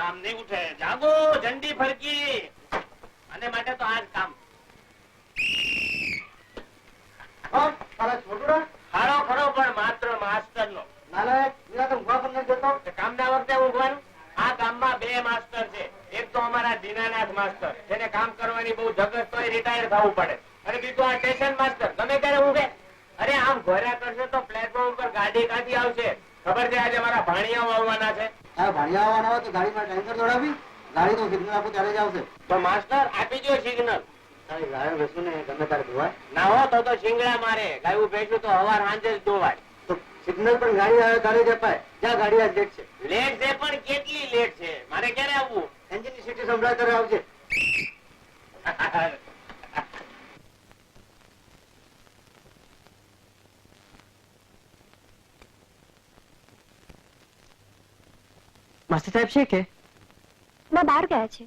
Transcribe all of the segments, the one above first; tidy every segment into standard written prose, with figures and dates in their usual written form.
કામ નહીં ઉઠે. જાગો, ઝંડી ફરકી. અને માટે તો આજ કામ. ખાડો ખરો પણ માત્ર માસ્ટર નો. કામના વખતે ઊંઘવાનું. આ ગામમાં 2 માસ્ટર છે. એક તો અમારા દીનાનાથ માસ્ટર, જેને કામ કરવાની બહુ જગત તો રિટાયર થવું પડે. અને બીજું આ સ્ટેશન માસ્ટર, ગમે ત્યારે ઊંઘે. અરે આમ ઘોર્યા કરશે તો પ્લેટફોર્મ ઉપર ગાડી કાઢી આવશે. ખબર છે આજે મારા ભાણિયાઓ આવવાના છે. ભાણિયા આવવાના હોય તો ગાડીમાં ટેન્કર દોડાવી, ગાડી તો સિગ્નલ આપું ત્યારે જ આવશે. તો માસ્ટર આપી દો સિગ્નલ. ગાયો બેસું ને ગમે ત્યારે ધોવાય ના હો તો શિંગડા મારે. ગાયું ભેંસું તો હવાર સાંજે જ ધોવાય. તો સિગ્નલ પણ ગાડી આવે ત્યારે જ અપાય. જ્યાં ગાડી આ લેટ છે. લેટ છે પણ કેટલી લેટ છે? મારે ક્યારે આવવું? એન્જિનની સીટી સંભળાય ત્યારે આવજે. માસ્ટર સાહેબ છે કે ના બહાર ગયા છે.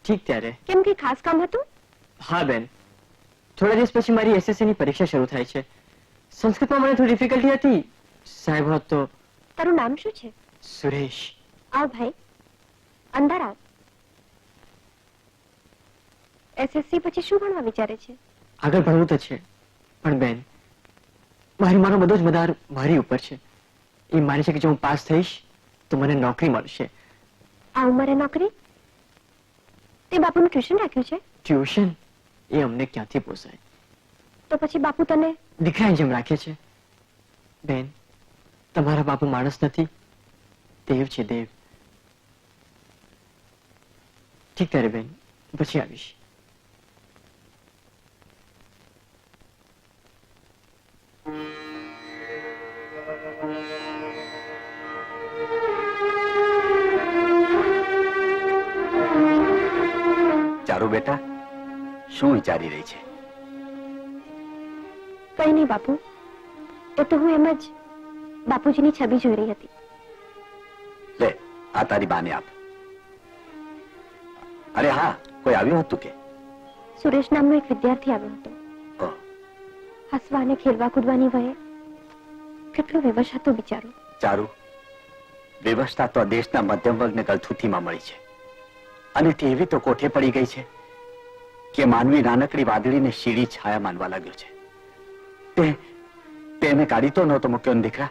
ઠીક ત્યારે. કેમ કે ખાસ કામ હતું? હા બેન, થોડા દિવસ પછી મારી એસએસસી ની પરીક્ષા શરૂ થાય છે. સંસ્કૃતમાં મને થોડી ડિફિકલ્ટી હતી. સાહેબ હોત તો. તારું નામ શું છે? સુરેશ. આવ ભાઈ, અંદર આવ. એસએસસી પછી શું ભણવા વિચારે છે? આગળ ભણવું તો છે, પણ બેન મારો બધો જ મદાર મારી ઉપર છે. એ માને છે કે જો હું પાસ થઈશ તો મને નોકરી મળશે. આ ઉંમરે નોકરી? તે બાપુનું ટ્યુશન રાખ્યું છે? ટ્યુશન એ અમને ક્યાંથી પોસાય? તો પછી બાપુ તને દીકરાની જેમ રાખે છે. બેન, તમારા બાપુ માણસ નથી, દેવ છે, દેવ. ઠીક ત્યારે બેન, પછી આવીશ. ચારુ બેટા, શું વિચારી રહી છે? કઈ નહીં બાપુ, એ તો હું એમ જ બાપુજીની છબી જોઈ રહી હતી. લે, આ તારી બાને આપ. અરે હા, કોઈ આવ્યું હતું કે? સુરેશ નામનો એક વિદ્યાર્થી આવ્યો હતો. ઓહ, હસવા અને ખેલવા કૂદવાની વયે કેટલો વિવશ હતો બિચારો. ચારુ, વ્યવસ્થા તો આ દેશના મધ્યમ વર્ગને ગલથુથીમાં મળી છે, અને તે એવી તો કોઠે પડી ગઈ છે કે માનવી નાનકડી વાદળીને શીડી છાયા માનવા લાગ્યો છે. તેને કાઢી તો નહોતો મૂક્યો ને દીકરા.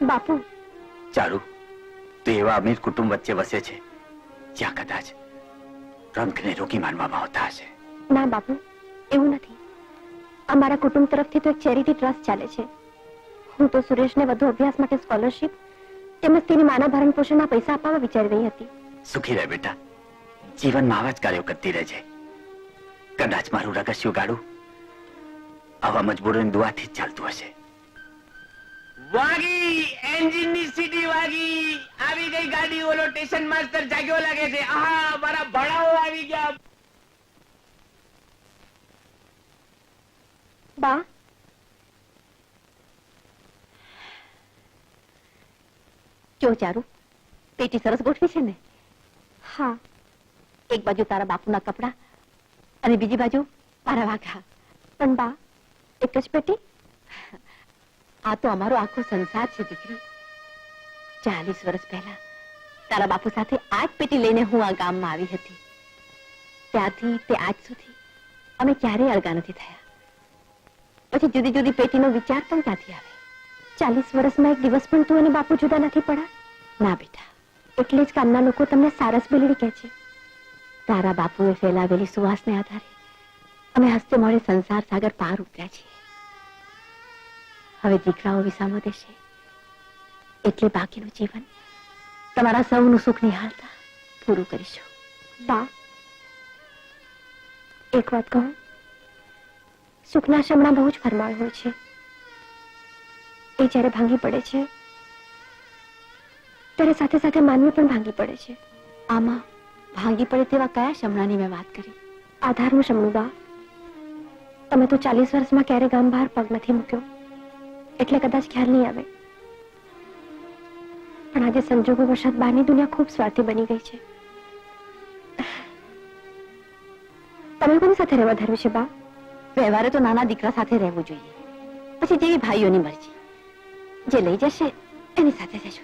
બાપુ, ચારુ, તો એવા અમીર કુટુંબ વચ્ચે વસે છે જ્યાં કદાચ રંગને રોગી માનવામાં આવતા હશે. ના બાપુ, એવું નથી. અમારા કુટુંબ તરફથી તો એક ચેરિટી ટ્રસ્ટ ચાલે છે. હું તો સુરેશને વધુ અભ્યાસ માટે સ્કોલરશિપ તેમજ તેની માનવ ભરણ પોષણના પૈસા આપવા વિચારી રહી હતી. સુખી રહે બેટા, જીવનમાં આવા જ કાર્યો કરતી રહેજે. કદાચ મારું રગસ્યું ગાડું આવા મજબૂરોની દુઆથી જ ચાલતું હશે. વાગી, એન્જિનની સીટી વાગી. આવી ગઈ ગાડી. ઓલો સ્ટેશન માસ્ટર જાગ્યો લાગે છે. આહા, મારા ભણાવો આવી ગયા. બા, જો ચારુ, પેટી સરસ ગોઠવી છે ને? હા. એક બાજુ તારા બાપુના કપડા અને બીજી બાજુ મારા વાઘા. પણ બા, એક જ પેટી? આ તો અમારો આખો સંસાર છે દીકરી. 40 વર્ષ પહેલા તારા બાપુ સાથે આ જ પેટી લઈને હું આ ગામમાં આવી હતી. ત્યારથી તે આજ સુધી અમે ક્યારેય અળગા નથી થયા. પછી જુદી જુદી પેટીનો વિચાર પણ ક્યાંથી આવે? 40 વર્ષમાં એક દિવસ પણ તું અને બાપુ જુદા નથી પડ્યા? ના બેટા, એટલે જ ગામના લોકો તમને સારસ બેલડી કહે છે. તારા બાપુએ ફેલાવેલી સુવાસને આધારે અમે હસ્તે મળે સંસાર સાગર પાર ઉતર્યા છીએ. હવે દીકરાઓ વિસામો દેશે, એટલે બાકીનું જીવન તમારા સૌનું સુખ નિહાળતા પૂરું કરીશું. બા, એક વાત કહું, સુખના શમણા બહુ જ ફરમાળ હોય છે. એ જ્યારે ભાંગી પડે છે ત્યારે સાથે સાથે માનવી પણ ભાંગી પડે છે. આમાં ભાંગી પડે તેવા કયા શમણાની મેં વાત કરી? આધારનું શમણું બા. તમે તો 40 વર્ષમાં ક્યારે ગામ બહાર પગ નથી મૂક્યો, એટલે કદાચ ખ્યાલ નહીં આવે. પણ આજે સંજોગો વરસાદ બહારની દુનિયા ખૂબ સ્વાર્થી બની ગઈ છે. તમે કોની સાથે રહેવા ધર્યું છે બા? વ્યવહારે તો નાના દીકરા સાથે રહેવું જોઈએ, પછી જેવી ભાઈઓની મરજી. જે લઈ જશે એની સાથે રહેજો.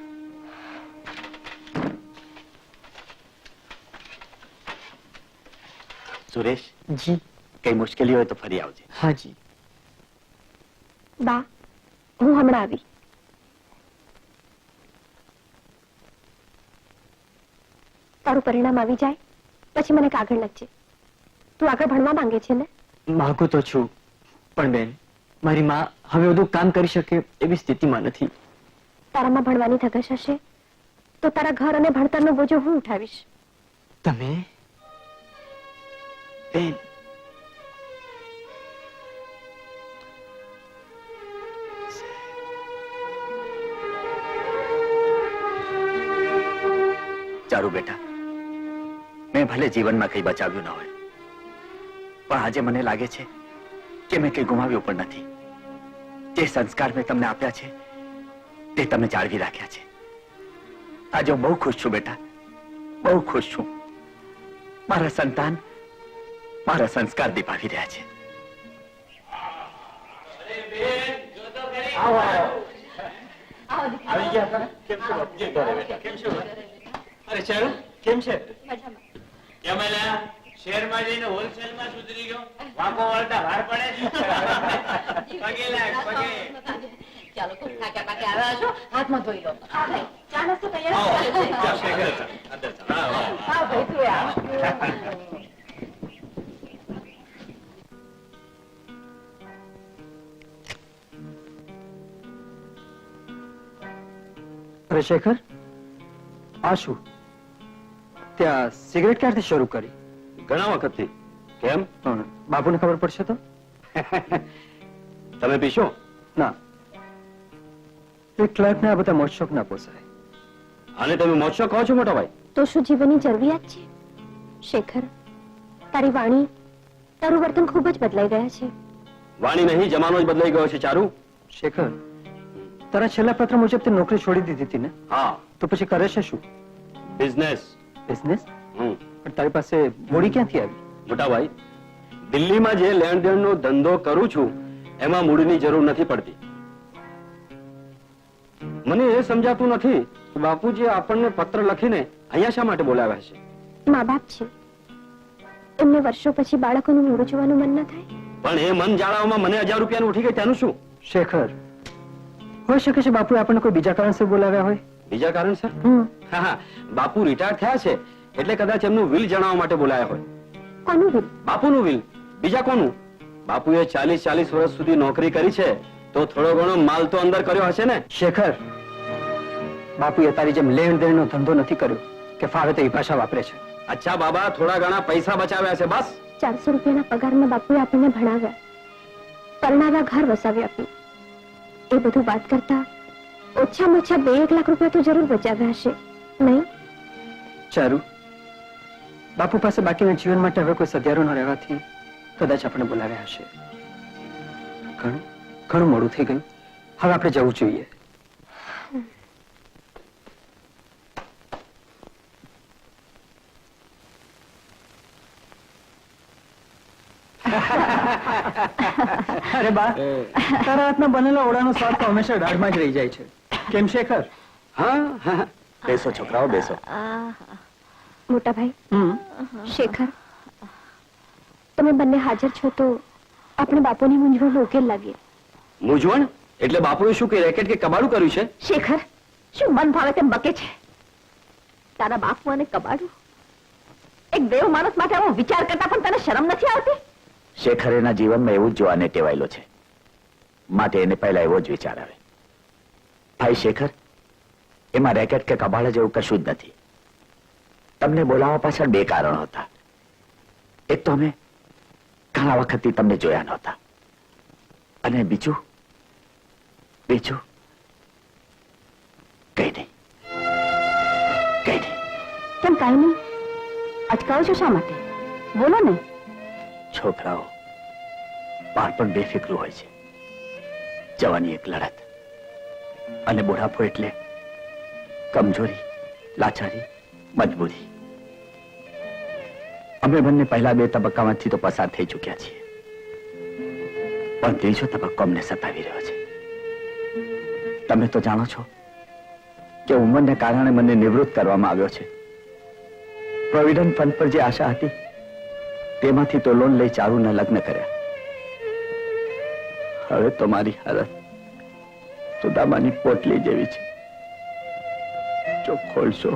સુરેશ, જી કઈ મુશ્કેલી હોય તો ફરી આવજે. હા જી. બા હું હમણાં આવી. તારું પરિણામ આવી જાય પછી મને કાગળ લખજે. તું આગળ ભણવા માંગે છે ને? માંગુ તો છું, પણ બેન મારી માં હવે બધું કામ કરી શકે એવી સ્થિતિમાં નથી. તારામાં ભણવાની ધગશ હશે તો તારા ઘર અને ભણતરનો બોજો હું ઉઠાવીશ. તમે બેન ચારુ બેટા, મેં ભલે જીવનમાં કંઈ બચાવ્યું ન હોય, પણ આજે મને લાગે છે કે મેં કંઈ ગુમાવ્યું પણ નથી. જે સંસ્કાર મેં તમને આપ્યા છે તે તમે જાળવી રાખ્યા છે. આજે હું બહુ ખુશ છું બેટા, બહુ ખુશ છું. મારા સંતાન મારા સંસ્કાર દીપાવી રહ્યા છે. અરે બેન, જો તો ખરી. આવી ગયા હતા? કેમ છો બાપુ? જી, ઘરે બેઠા. કેમ છો? અરે ચારુ, કેમ છે? કેમ એલા? શહેરમાં જઈને હોલસેલમાં સુધરી ગયો? વાંકો વળતા વાર પડે? પગે લાગ, પગે. ચાલો ખૂબ થાક્યા પાક્યા આવ્યા છો, હાથમાં ધોઈ લો. ચા નાસ્તો આવો, જાઓ, શેખર, અંદર જાઓ. હા ભાઈ તું આવ. અરે શેખર, આ શું? ત્યાં સિગરેટ ક્યારથી શરૂ કરી? ઘણા વખતથી. કેમ? બાપુને ખબર પડશે તો? તમે પીશો? ના, એક ક્લર્ક ને આ બધા મોજશોખ ના પોસાય. આને તમે મોજશો કહો છો મોટા ભાઈ? તો શું જીવનની જરૂરિયાત છે? શેખર, તારી વાણી, તારું વર્તન ખૂબ જ બદલાઈ ગયા છે. વાણી નહીં, જમાનો જ બદલાઈ ગયો છે ચારુ. શેખર, તારા છેલ્લા પત્ર મુજબ તે નોકરી છોડી દીધી હતી ને? હા, તો પછી કરે છે શું? બિઝનેસ. બિઝનેસ? હમ. પણ તારી પાસે મૂડી ક્યાંથી આવી? મોટા ભાઈ, દિલ્હીમાં જે લેણ દેણનો ધંધો કરું છું એમાં મૂડીની જરૂર નથી પડતી. મને એ સમજાતું નથી કે બાપુજી આપણને પત્ર લખીને અહીંયા શા માટે બોલાવ્યા છે? મા બાપ છે, એમને વર્ષો પછી બાળકોનું મોઢું જોવાનું મન ન થાય? પણ એ મન જાળવવામાં મને 1000 રૂપિયાનું ઉઠી ગઈ તેનું શું? શેખર, હોઈ શકે છે બાપુએ આપણને કોઈ બીજા કારણસર બોલાવ્યા હોય. બીજા કારણસર? હા હા, બાપુ રિટાયર થયા છે એટલે કદાચ એમનું વિલ જણાવવા માટે બોલાયા હોય. કોનું વિલ? બાપુનું વિલ, બીજા કોનું? બાપુએ 40 વર્ષ સુધી નોકરી કરી છે તો થોડો ઘણો માલ તો અંદર કર્યો હશે ને? શેખર, બાપુએ તારી જેમ લેણ દેણનો ધંધો નથી કર્યો કે ફાવે તેવી ભાષા વાપરે છે. અચ્છા બાબા, થોડા ઘણા પૈસા બચાવ્યા છે બસ. 400 રૂપિયાના પગારમાં બાપુએ આપણને ભણાવ્યા, પરણાવ્યા, ઘર વસાવી આપ્યું. એ બધું વાત કરતા ઓછામાં ઓછા 2-1 લાખ રૂપિયા તો જરૂર બચાવ્યા હશે, નહીં? ચારુ, બાપુ પાસે બાકીના જીવન માટે હવે કોઈ સધિયારો ન રહેવાથી કદાચ આપણે બોલાવ્યા હશે. ઘણું ઘણું મોડું થઈ ગયું, હવે આપણે જવું જોઈએ. અરે બા, તારા હાથના બનેલા ઓળાનો સ્વાદ તો હંમેશા દાઢમાં જ રહી જાય છે. કેમ શેખર? હા હા, બેસો છોકરાઓ, બેસો. મોટા ભાઈ, શેખર, તમે બંને હાજર છો તો આપણે બાપુની મૂંઝવણનો ઉકેલ લાવીએ. મૂંઝવણ? એટલે બાપુએ શું કે રેકેટ કે કબાડું કર્યું છે? શેખર, શું મન ભાવે તેમ બકે છે? તારા બાપુ અને કબાડું? એક દેવ માણસ માટે આવો વિચાર કરતા પણ તને શરમ નથી આવતી? શેખર એના જીવનમાં એવું જ જોવાને ટેવાયેલો છે, માટે એને પહેલા એવો જ વિચાર આવે. ભાઈ શેખર, એમાં રેકેટ કે કબાડા જેવું કશું જ નથી. તમને બોલાવવા પાછળ 2 કારણો હતા. એક તો અમે ઘણા વખતથી તમને જોયા નહોતા, અને બીજું કઈ નહીં. કેમ કાંઈ નહીં? અટકાવો છો શા માટે? બોલો ને. છોકરાઓ બાળપણ બેફિકરું હોય છે, જવાની એક લડત, અને બુઢાપો એટલે કમજોરી, લાચારી, મજબૂરી. અમે બંને પહેલા 2 તબક્કામાંથી તો પસાર થઈ ચૂક્યા છીએ, પણ ત્રીજો તબક્કો અમને સતાવી રહ્યો છે. તમે તો જાણો છો કે ઉંમરને કારણે મને નિવૃત્ત કરવામાં આવ્યો છે. પ્રોવિડન્ટ ફંડ પર જે આશા હતી તેમાંથી તો લોન લઈ ચારુના લગ્ન કર્યા. હવે તો મારી હાલત સુદામાની પોટલી જેવી છે. જો ખોલશો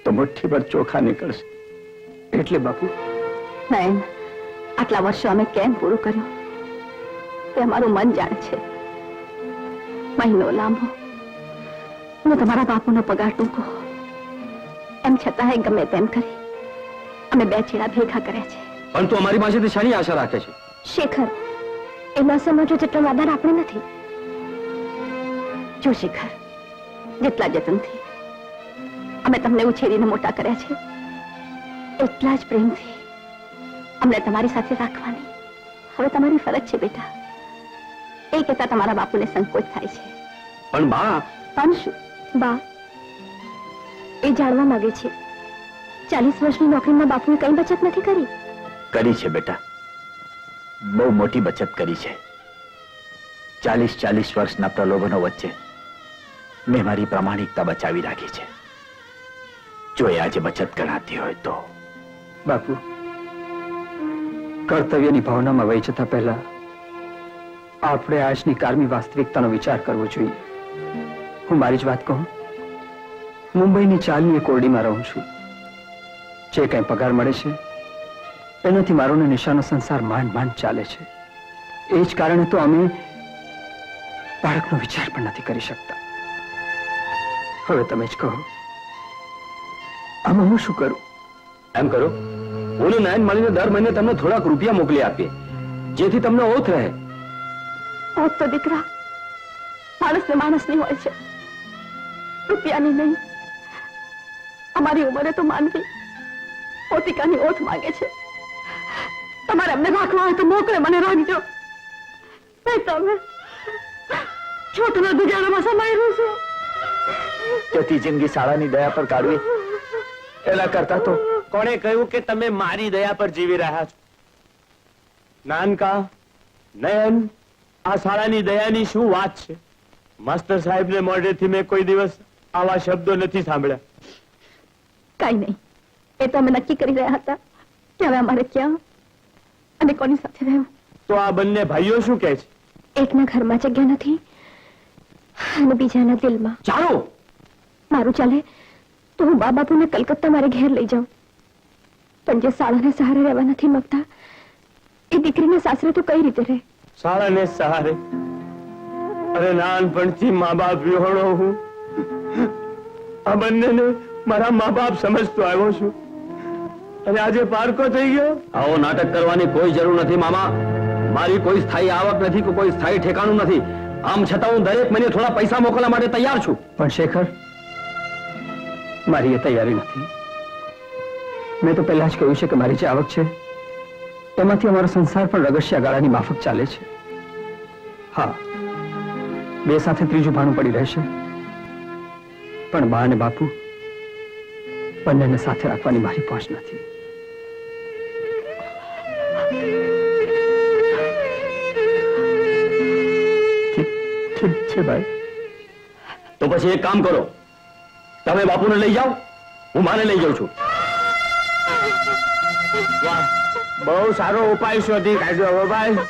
તો મુઠ્ઠીભર ચોખા નીકળશે. એટલે બાપુ નયન, આટલા વર્ષો અમે કેમ પૂરું કર્યું તે અમારું મન જાણે છે. મહિનો લાંબો ને તમારા બાપુનો પગાર ટૂંકો, એમ છતાં ગમે તેમ કરી અમે બે છેડા ભેગા કર્યા છે. પણ તું અમારી પાસેથી શાની આશા રાખે છે? શેખર, એ ન સમજો જેટલો આધાર આપણે નથી. જો શેખર, જેટલા જતનથી અમે તમને ઉછેરીને મોટા કર્યા છે, એટલા જ પ્રેમથી અમને તમારી સાથે રાખવાની હવે તમારી ફરજ છે બેટા. એ કહેતા તમારા બાપુને સંકોચ થાય છે. પણ બા, પણ શું બા? એ જાણવા માંગે છે 40 વર્ષની નોકરીમાં બાપુએ કઈ બચત નથી કરી. કરી છે બેટા, બહુ મોટી બચત કરી છે. 40 વર્ષના પ્રલોભનો વચ્ચે મેં મારી પ્રામાણિકતા બચાવી રાખી છે. જો એ આજે બચત ગણાતી હોય તો. બાપુ, કર્તવ્યની ભાવનામાં વહી જતા પહેલા આપણે આજની કારમી વાસ્તવિકતાનો વિચાર કરવો જોઈએ. હું મારી જ વાત કહું, મુંબઈની ચાલની એક ઓરડીમાં રહું છું. જે કંઈ પગાર મળે છે એનાથી મારો ને નિશાનો સંસાર માંડ માંડ ચાલે છે. એ જ કારણે તો અમે બાળકનો વિચાર પણ નથી કરી શકતા. હવે તમે જ કહો, આમાં હું શું કરું? એમ કરો, હું ને નયન મળીને દર મહિને તમને થોડાક રૂપિયા મોકલી આપીએ, જેથી તમને ઓથ રહે. ઓત તો દીકરા માણસને માણસની હોય છે, રૂપિયાની નહીં. અમારી ઉંમરે તો માનવી પોતિકાની ઓથ માંગે છે. તમારે અમને રાખવા હોય તો મોકલે, મને રાખજો. નહીં તમે છોટના ગુજારામાં સમાયેલું છે. જતી જિંદગી શાળાની દયા પર કાઢવી એના કરતા તો. કોણે કહ્યું કે તમે મારી દયા પર જીવી રહ્યા છો? નાનકા, નયન, આ શાળાની દયાની શું વાત છે? માસ્ટર સાહેબને મોઢેથી મેં કોઈ દિવસ આવા શબ્દો નથી સાંભળ્યા. કઈ નહીં, એ તો અમે નક્કી કરી રહ્યા હતા કે હવે અમારે ક્યાં અને કોની સાથે રહેવું. તો આ બંને ભાઈઓ શું કહે છે? એકના ઘરમાં જગ્યા નથી અને બીજાના દિલમાં. ચાલો, મારું ચાલે તો હું બા બાપુને કલકત્તા મારે ઘેર લઈ જાઉં, પણ જે શાળાને સહારે રહેવા નથી માંગતા એ દીકરીને સાસરે તો કઈ રીતે રહે? શાળાને સહારે? અરે નાનપણથી મા બાપ વિહોણો હું. આ બંનેને મારા મા બાપ સમજતો આવ્યો છું અને આજે પારકો થઈ ગયો. આવો નાટક કરવાની કોઈ જરૂર નથી મામા. મારી કોઈ સ્થાયી આવક નથી કે કોઈ સ્થાયી ઠેકાણું નથી. આમ છતાં હું દરેક મહિને થોડા પૈસા મોકલવા માટે તૈયાર છું. પણ શેખર, મારી એ તૈયારી નથી. મેં તો પહેલા જ કહ્યું છે કે મારી જે આવક છે એમાંથી અમારો સંસાર પણ રગસિયા ગાળાની માફક ચાલે છે. હા, બે સાથે ત્રીજું ભાણું પડી રહેશે, પણ બા અને બાપુ બંનેને સાથે રાખવાની મારી પહોંચ નથી. ઠીક છે ભાઈ. તો પછી એક કામ કરો, તમે બાપુને લઈ જાઓ, હું માને લઈ જાઉં છું. વાહ, બહુ સારો ઉપાય શોધી કાઢ્યો હો ભાઈ.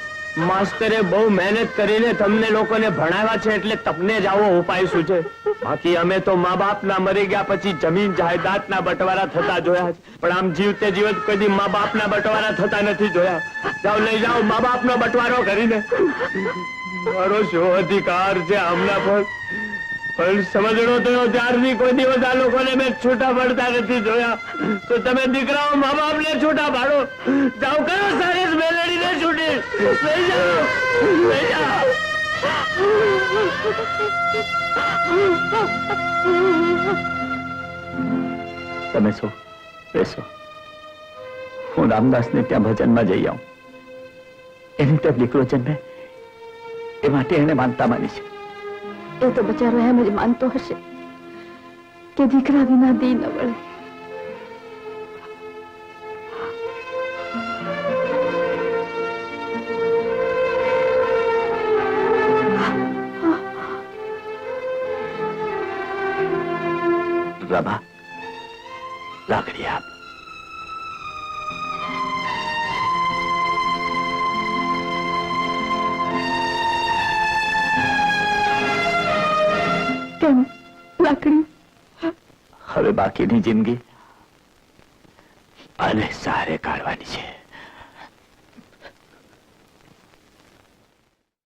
માસ્તરે બહુ મહેનત કરીને તમને લોકોને ભણાવ્યા છે એટલે તમને જ આવો ઉપાય શું છે? બાકી અમે તો મા બાપના મરી ગયા પછી જમીન જાયદાદના બટવારા થતા જોયા છે, પણ આમ જીવતે જીવત કદી મા બાપના બટવારા થતા નથી જોયા. જાઓ, લઈ જાઓ મા બાપનો બટવારો કરીને. મારો શું અધિકાર છે આમના પર? પણ સમજણો થયો ત્યારથી કોઈ દિવસ આ લોકોને મેં છૂટા પડતા નથી જોયા. તો તમે દીકરાઓ મા બાપને છૂટા પાડો. જાઓ, કરો સારી મેલડીને છૂટી લઈ જાઓ, લઈ જાઓ. તમે શું બેસો, હું રામદાસને ત્યાં ભજનમાં જઈ આવું. એની ત્યાં દીકરો જન્મે એ માટે એને માનતા માની છે. એ તો બચારો એમ જ માનતો હશે કે દીકરા વિના દી ન વળે. રમા, લાકડી આપ. કેમ લાકડી? હવે બાકીની જિંદગી અને સારે કાઢવાની છે.